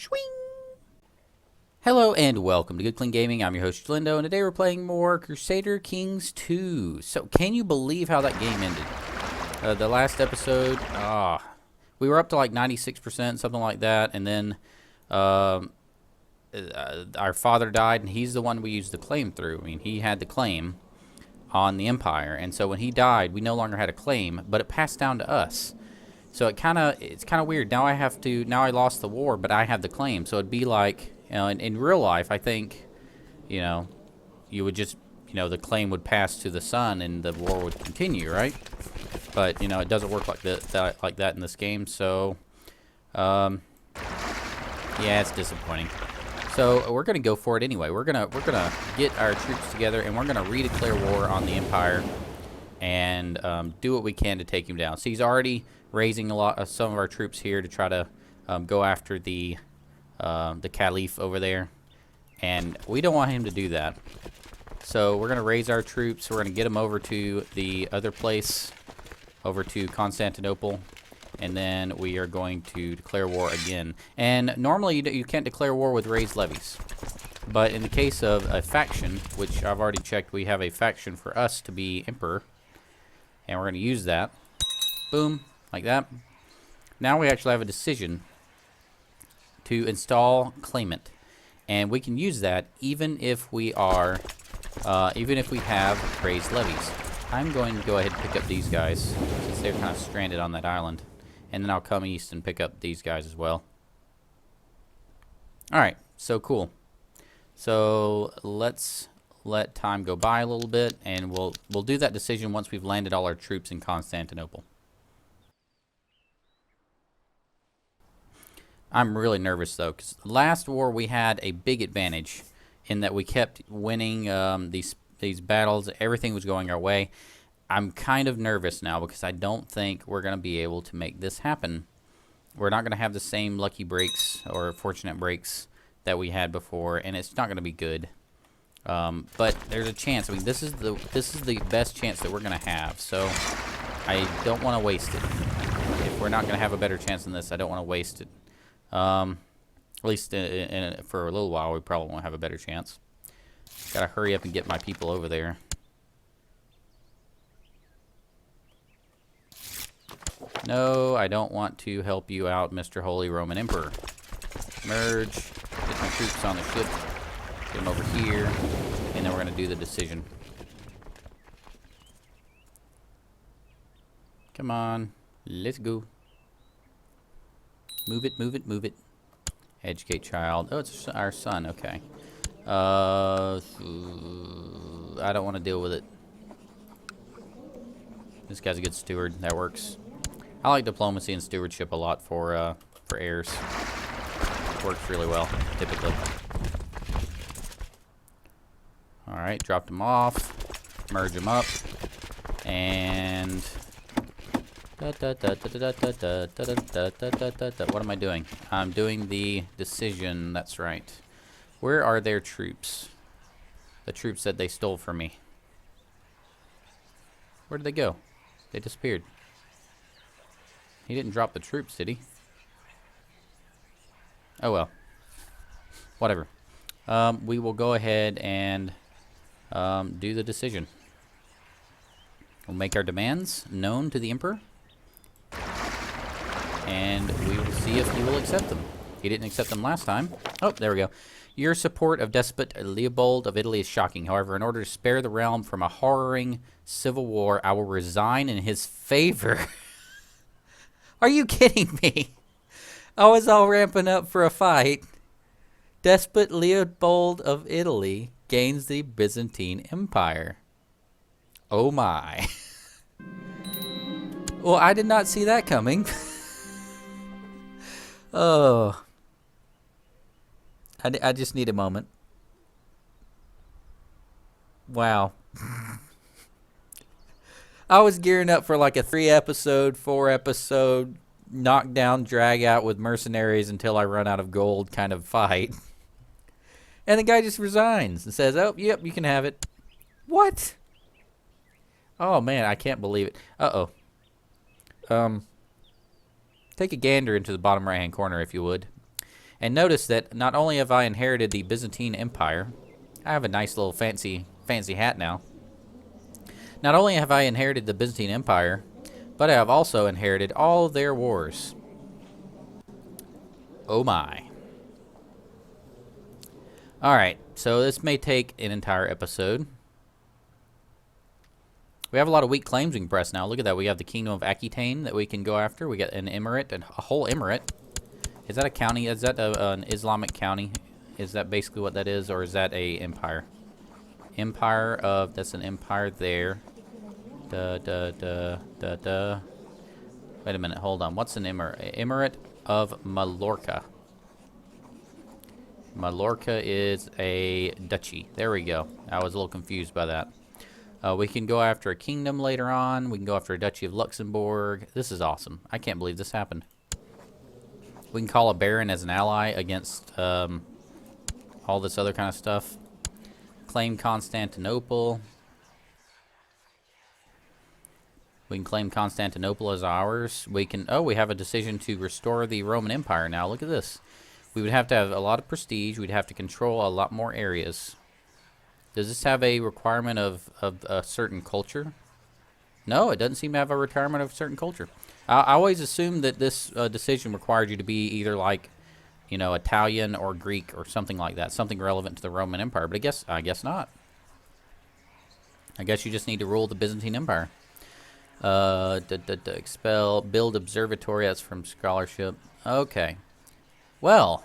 Swing! Hello and welcome to Good Clean Gaming. I'm your host, Lindo, and today we're playing more Crusader Kings 2. So, can you believe how that game ended? The last episode, we were up to like 96%, something like that, and then our father died, and he's the one we used the claim through. I mean, he had the claim on the Empire, and so when he died, we no longer had a claim, but it passed down to us. So it's kind of weird. Now I lost the war, but I have the claim. So it'd be like, in real life, I think, you would just, the claim would pass to the son and the war would continue, right? But, it doesn't work like that in this game. So, yeah, it's disappointing. So we're gonna go for it anyway. We're gonna get our troops together and we're gonna redeclare war on the Empire and do what we can to take him down. So he's already raising some of our troops here to try to go after the Caliph over there, and we don't want him to do that. So we're gonna raise our troops. We're gonna get them over to the other place, over to Constantinople, and then we are going to declare war again. And normally you can't declare war with raised levies, but in the case of a faction, which I've already checked, we have a faction for us to be emperor, and we're gonna use that. Boom. Like that. Now we actually have a decision to install claimant, and we can use that even if we have raised levies. I'm going to go ahead and pick up these guys since they're kind of stranded on that island, and then I'll come east and pick up these guys as well. All right, so cool. So let's let time go by a little bit, and we'll do that decision once we've landed all our troops in Constantinople. I'm really nervous, though, because last war we had a big advantage in that we kept winning these battles. Everything was going our way. I'm kind of nervous now because I don't think we're going to be able to make this happen. We're not going to have the same lucky breaks or fortunate breaks that we had before, and it's not going to be good. But there's a chance. I mean, this is the best chance that we're going to have, so I don't want to waste it. If we're not going to have a better chance than this, I don't want to waste it. At least for a little while, we probably won't have a better chance. Gotta hurry up and get my people over there. No, I don't want to help you out, Mr. Holy Roman Emperor. Merge, get my troops on the ship, get them over here, and then we're gonna do the decision. Come on, let's go. Move it, move it, move it. Educate child. Oh, it's our son. Okay. I don't want to deal with it. This guy's a good steward. That works. I like diplomacy and stewardship a lot for heirs. It works really well, typically. All right, dropped them off. Merge them up. And what am I doing? I'm doing the decision. That's right. Where are their troops? The troops that they stole from me. Where did they go? They disappeared. He didn't drop the troops, did he? Oh well. Whatever. We will go ahead and do the decision. We'll make our demands known to the Emperor, and we will see if he will accept them. He didn't accept them last time. Oh, there we go. Your support of despot Leopold of Italy is shocking. However, in order to spare the realm from a horroring civil war, I will resign in his favor. Are you kidding me? I was all ramping up for a fight. Despot Leopold of Italy gains the Byzantine Empire. Oh my. Well, I did not see that coming. Oh. I just need a moment. Wow. I was gearing up for like a 3-episode, 4-episode, knockdown, drag out with mercenaries until I run out of gold kind of fight. And the guy just resigns and says, oh, yep, you can have it. What? Oh, man, I can't believe it. Uh-oh. Take a gander into the bottom right-hand corner, if you would. And notice that not only have I inherited the Byzantine Empire, I have a nice little fancy hat now. Not only have I inherited the Byzantine Empire, but I have also inherited all of their wars. Oh my. Alright, so this may take an entire episode. We have a lot of weak claims we can press now. Look at that. We have the Kingdom of Aquitaine that we can go after. We got an emirate, and a whole emirate. Is that a county? Is that an Islamic county? Is that basically what that is, or is that a empire? Empire of, that's an empire there. Wait a minute, hold on. What's an emirate? Emirate of Mallorca. Mallorca is a duchy. There we go. I was a little confused by that. We can go after a kingdom later on. We can go after a duchy of Luxembourg. This is awesome. I can't believe this happened. We can call a baron as an ally against all this other kind of stuff. Claim Constantinople. We can claim Constantinople as ours. We can, oh, we have a decision to restore the Roman Empire now. Look at this. We would have to have a lot of prestige. We'd have to control a lot more areas. Does this have a requirement of a certain culture? No, it doesn't seem to have a requirement of a certain culture. I always assumed that this decision required you to be either like, you know, Italian or Greek or something like that, something relevant to the Roman Empire. But I guess not. I guess you just need to rule the Byzantine Empire. Expel, build observatory. That's from scholarship. Okay. Well,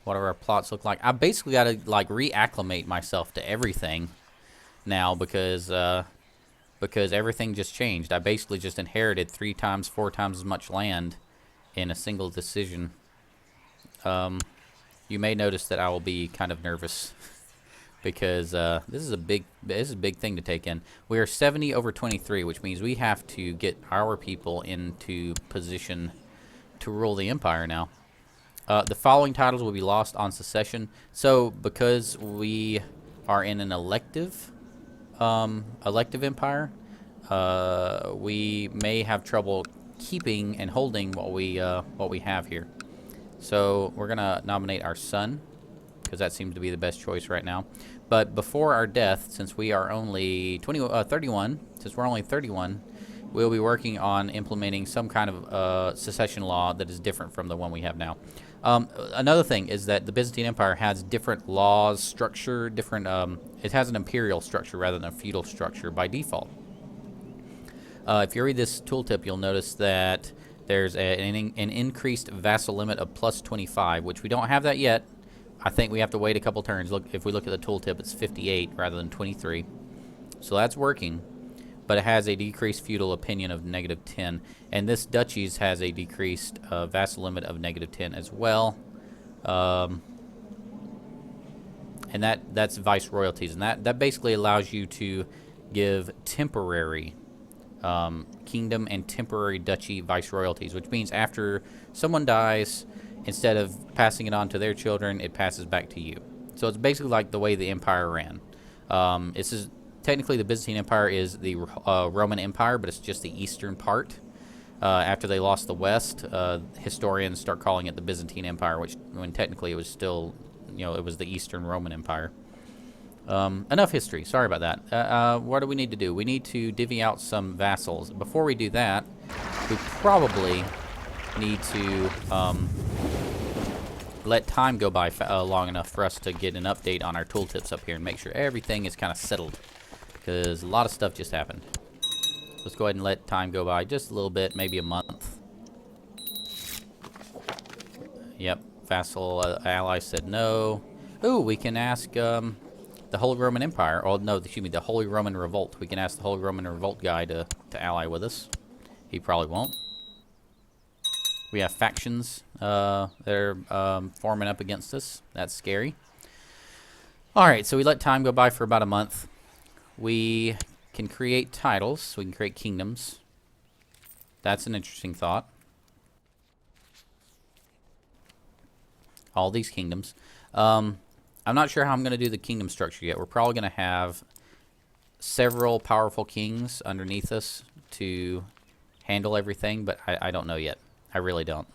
what do our plots look like? I basically got to like reacclimate myself to everything now because everything just changed. I basically just inherited 3 times, 4 times as much land in a single decision. You may notice that I will be kind of nervous because this is a big thing to take in. We are 70 over 23, which means we have to get our people into position to rule the empire now. The following titles will be lost on secession. So because we are in an elective empire, we may have trouble keeping and holding what we have here. So we're gonna nominate our son because that seems to be the best choice right now. But before our death, since we are only 31, since we're only 31, we'll be working on implementing some kind of secession law that is different from the one we have now. Another thing is that the Byzantine Empire has different laws, structure, different. It has an imperial structure rather than a feudal structure by default. If you read this tooltip, you'll notice that there's an increased vassal limit of plus 25, which we don't have that yet. I think we have to wait a couple turns. Look, if we look at the tooltip, it's 58 rather than 23. So that's working. But it has a decreased feudal opinion of -10. And this duchies has a decreased vassal limit of -10 as well. And that's vice royalties. And that basically allows you to give temporary kingdom and temporary duchy vice royalties, which means after someone dies, instead of passing it on to their children, it passes back to you. So it's basically like the way the empire ran. This is technically the Byzantine Empire is the Roman Empire, but it's just the eastern part. After they lost the west, historians start calling it the Byzantine Empire, which when technically it was still, you know, it was the Eastern Roman Empire. Enough history. Sorry about that. What do we need to do? We need to divvy out some vassals. Before we do that, we probably need to let time go by long enough for us to get an update on our tooltips up here and make sure everything is kind of settled, because a lot of stuff just happened. Let's go ahead and let time go by just a little bit, maybe a month. Yep, vassal ally said no. Ooh, we can ask the Holy Roman Empire, or no, excuse me, the Holy Roman Revolt. We can ask the Holy Roman Revolt guy to ally with us. He probably won't. We have factions that are forming up against us. That's scary. Alright, so we let time go by for about a month. We can create titles, so we can create kingdoms. That's an interesting thought. All these kingdoms. I'm not sure how I'm going to do the kingdom structure yet. We're probably going to have several powerful kings underneath us to handle everything, but I don't know yet. I really don't.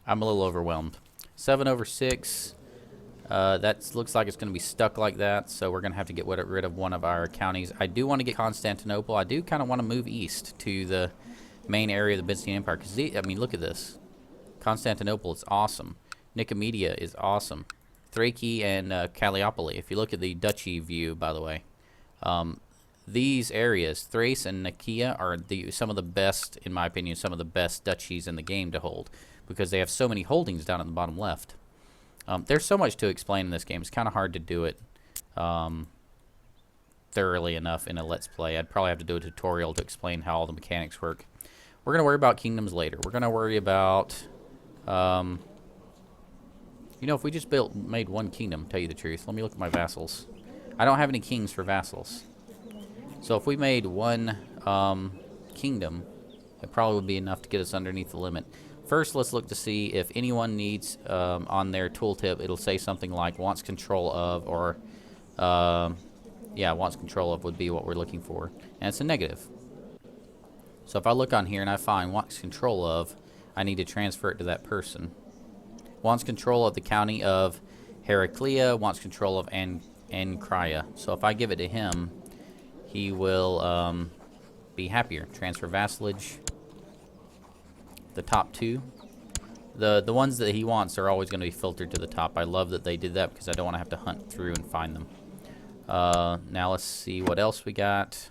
I'm a little overwhelmed. 7 over 6. That looks like it's going to be stuck like that, so we're going to have to get rid of one of our counties. I do want to get Constantinople. I do kind of want to move east to the main area of the Byzantine Empire, because, I mean, look at this. Constantinople is awesome. Nicomedia is awesome. Thrace and Calliope. If you look at the duchy view, by the way, these areas, Thrace and Nicaea, are some of the best, in my opinion, some of the best duchies in the game to hold, because they have so many holdings down at the bottom left. There's so much to explain in this game. It's kind of hard to do it thoroughly enough in a Let's Play. I'd probably have to do a tutorial to explain how all the mechanics work. We're going to worry about kingdoms later. We're going to worry about... you know, if we just made one kingdom, tell you the truth. Let me look at my vassals. I don't have any kings for vassals. So if we made one kingdom, it probably would be enough to get us underneath the limit. First, let's look to see if anyone needs, on their tooltip, it'll say something like wants control of, or, yeah, wants control of would be what we're looking for. And it's a negative. So if I look on here and I find wants control of, I need to transfer it to that person. Wants control of the county of Heraclea, wants control of Ancria. So if I give it to him, he will be happier. Transfer vassalage. The top two. The ones that he wants are always going to be filtered to the top. I love that they did that because I don't want to have to hunt through and find them. Now let's see what else we got.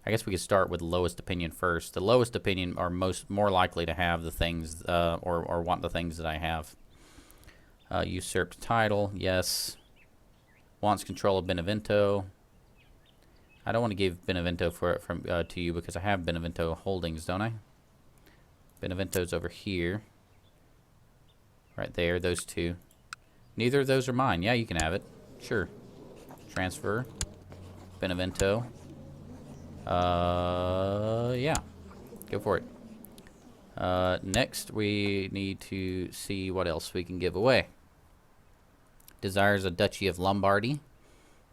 I guess we could start with lowest opinion first. The lowest opinion are more likely to have the things, or want the things that I have. Usurped title, yes. Wants control of Benevento. I don't want to give Benevento to you because I have Benevento holdings, don't I? Benevento's over here. Right there, those two. Neither of those are mine. Yeah, you can have it. Sure. Transfer. Benevento. Yeah. Go for it. Next, we need to see what else we can give away. Desires a Duchy of Lombardy.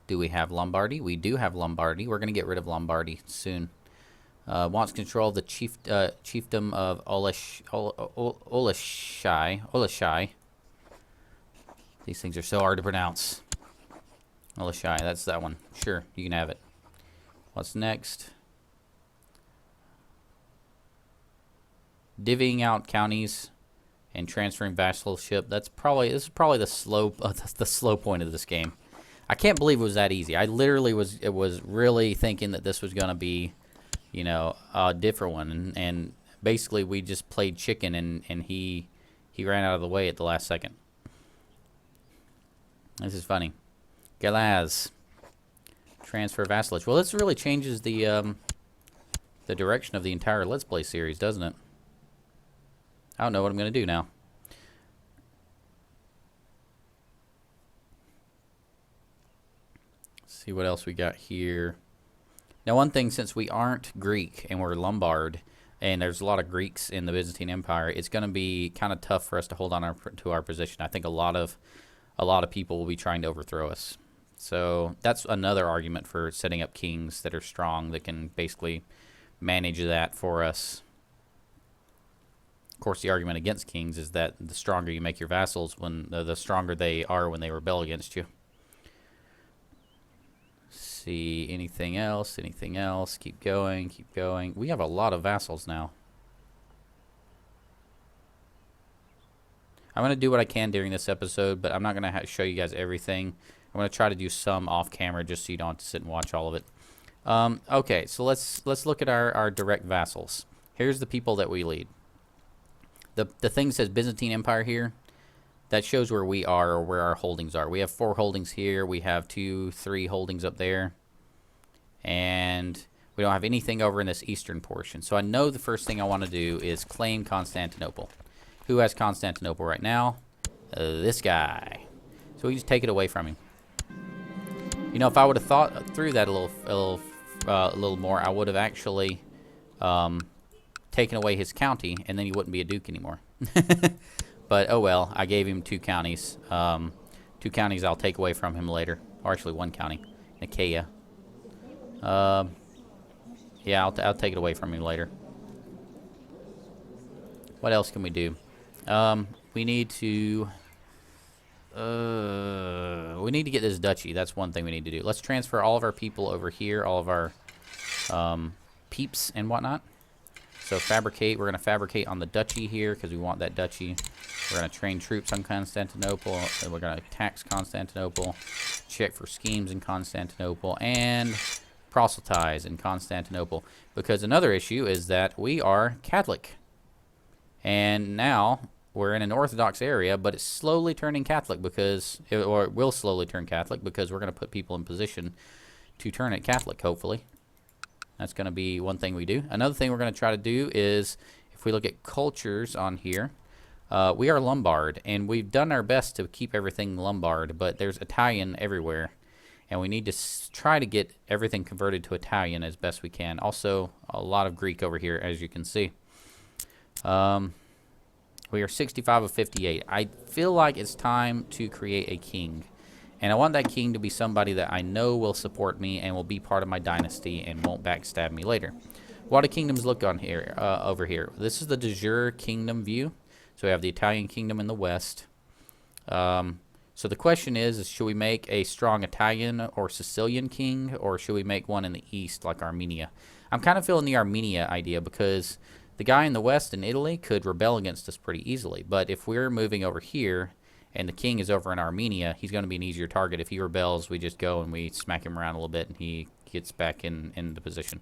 Do we have Lombardy? We do have Lombardy. We're going to get rid of Lombardy soon. Wants control of the chiefdom of Oleshai. These things are so hard to pronounce. Oleshai, that's that one. Sure, you can have it. What's next? Divvying out counties and transferring vassalship. This is probably the slow point of this game. I can't believe it was that easy. I literally was really thinking that this was going to be, you know, a different one, and basically we just played chicken, and he ran out of the way at the last second. This is funny. Galaz. Transfer vassalage. Well, this really changes the direction of the entire Let's Play series, doesn't it? I don't know what I'm going to do now. See what else we got here. Now, one thing, since we aren't Greek and we're Lombard, and there's a lot of Greeks in the Byzantine Empire, it's going to be kind of tough for us to hold on to our position. I think a lot of people will be trying to overthrow us. So that's another argument for setting up kings that are strong, that can basically manage that for us. Of course, the argument against kings is that the stronger you make your vassals, the stronger they are when they rebel against you. See, anything else? Anything else? Keep going, keep going. We have a lot of vassals now. I'm going to do what I can during this episode, but I'm not going to show you guys everything. I'm going to try to do some off camera just so you don't have to sit and watch all of it. Okay, so let's look at our direct vassals. Here's the people that we lead. The thing that says Byzantine Empire here, that shows where we are, or where our holdings are. We have 4 holdings here. We have 2, 3 holdings up there. And we don't have anything over in this eastern portion. So I know the first thing I want to do is claim Constantinople. Who has Constantinople right now? This guy. So we just take it away from him. You know, if I would have thought through that a little more, I would have actually taken away his county, and then he wouldn't be a duke anymore. But oh well, I gave him 2 counties. 2 counties I'll take away from him later, or actually 1 county, Nicaea. Yeah, I'll take it away from him later. What else can we do? We need to... we need to get this duchy. That's one thing we need to do. Let's transfer all of our people over here, all of our peeps and whatnot. So fabricate. We're going to fabricate on the duchy here because we want that duchy. We're going to train troops on Constantinople. And we're going to tax Constantinople. Check for schemes in Constantinople. And proselytize in Constantinople. Because another issue is that we are Catholic. And now we're in an Orthodox area, but it's slowly turning Catholic because, or it will slowly turn Catholic because we're going to put people in position to turn it Catholic, hopefully. That's going to be one thing we do. Another thing we're going to try to do is, if we look at cultures on here, we are Lombard, and we've done our best to keep everything Lombard, but there's Italian everywhere, and we need to try to get everything converted to Italian as best we can. Also, a lot of Greek over here, as you can see. We are 65 of 58. I feel like it's time to create a king. And I want that king to be somebody that I know will support me and will be part of my dynasty and won't backstab me later. What do kingdoms look on here? Over here. This is the de jure kingdom view. So we have the Italian kingdom in the west. So the question is should we make a strong Italian or Sicilian king, or should we make one in the east like Armenia? I'm kind of feeling the Armenia idea because the guy in the west in Italy could rebel against us pretty easily. But if we're moving over here and the king is over in Armenia, he's going to be an easier target. If he rebels, we just go and we smack him around a little bit and he gets back in the position.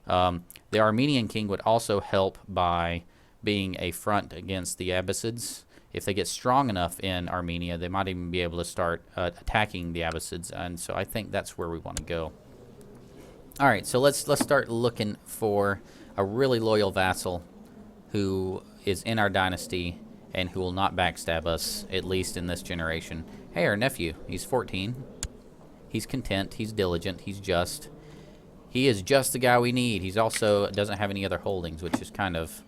The Armenian king would also help by being a front against the Abbasids. If they get strong enough in Armenia, they might even be able to start attacking the Abbasids. And so I think that's where we want to go. All right, so let's start looking for a really loyal vassal who is in our dynasty and who will not backstab us, at least in this generation. Hey, our nephew, he's 14. He's content, he's diligent, he's just. He is just the guy we need. He's also doesn't have any other holdings, which is kind of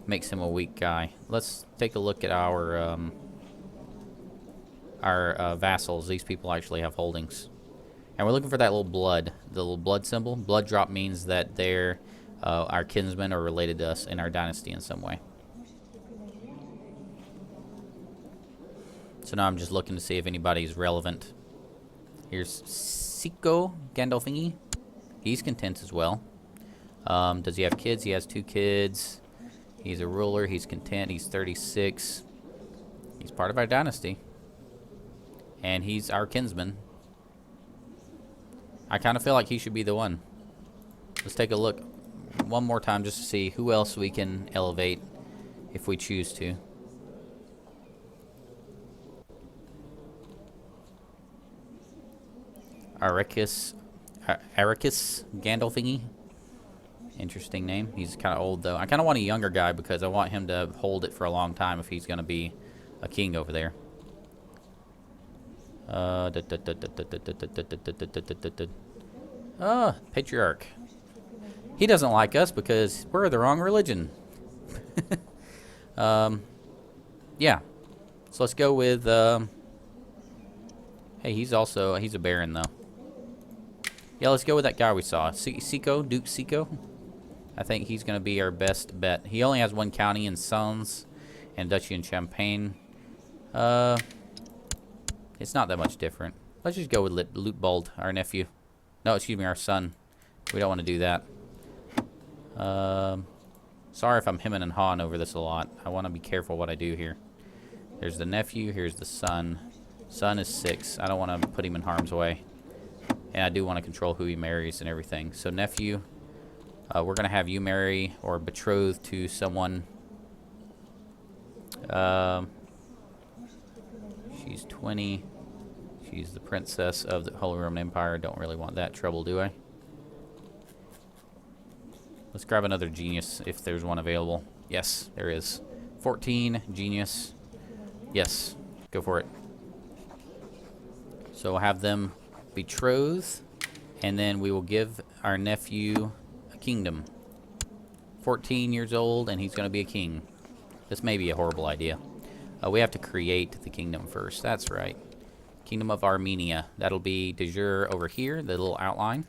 makes him a weak guy. Let's take a look at our vassals. These people actually have holdings. And we're looking for that little blood, the little blood symbol. Blood drop means that they're our kinsmen are related to us in our dynasty in some way. So now I'm just looking to see if anybody's relevant. Here's Siko Gandolfini. He's content as well. Does he have kids? He has 2 kids. He's a ruler. He's content. He's 36. He's part of our dynasty. And he's our kinsman. I kind of feel like he should be the one. Let's take a look one more time just to see who else we can elevate if we choose to. Arrakis Gandolfini. Interesting name. He's kind of old, though. I kind of want a younger guy because I want him to hold it for a long time if he's going to be a king over there. Patriarch. He doesn't like us because we're the wrong religion. Yeah. So let's go with... hey, he's a baron, though. Yeah, let's go with that guy we saw. Siko, Duke Siko. I think he's going to be our best bet. He only has 1 county in Sons and Duchy in Champagne. It's not that much different. Let's just go with Luitpold, our nephew. No, excuse me, our son. We don't want to do that. Sorry if I'm hemming and hawing over this a lot. I want to be careful what I do here. There's the nephew. Here's the son. Son is 6. I don't want to put him in harm's way. And I do want to control who he marries and everything. So nephew, we're going to have you marry or betroth to someone. She's 20. She's the princess of the Holy Roman Empire. Don't really want that trouble, do I? Let's grab another genius if there's one available. Yes, there is. 14, genius. Yes, go for it. So we'll have them betroth, and then we will give our nephew a kingdom. 14 years old, and he's going to be a king. This may be a horrible idea. We have to create the kingdom first. That's right. Kingdom of Armenia. That'll be de jure over here, the little outline.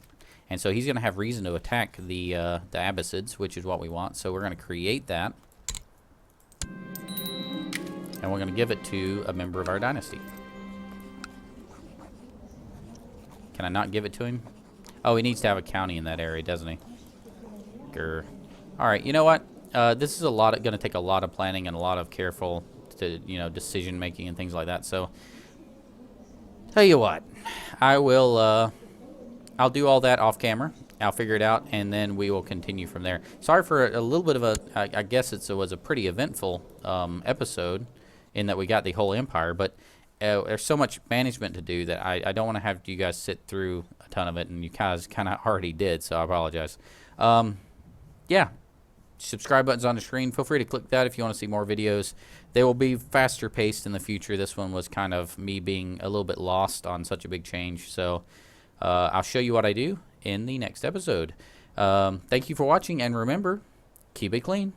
And so he's going to have reason to attack the Abbasids, which is what we want. So we're going to create that. And we're going to give it to a member of our dynasty. Can I not give it to him? Oh, he needs to have a county in that area, doesn't he? Grr. All right, you know what? This is going to take a lot of planning and a lot of careful, decision making and things like that. So, tell you what, I will. I'll do all that off camera. I'll figure it out, and then we will continue from there. Sorry for a little bit of a. I guess it was a pretty eventful episode, in that we got the whole empire, but there's so much management to do that I don't want to have you guys sit through a ton of it, and you guys kind of already did, so I apologize. Yeah, subscribe button's on the screen. Feel free to click that if you want to see more videos. They will be faster paced in the future. This one was kind of me being a little bit lost on such a big change, so I'll show you what I do in the next episode. Thank you for watching, and remember, keep it clean.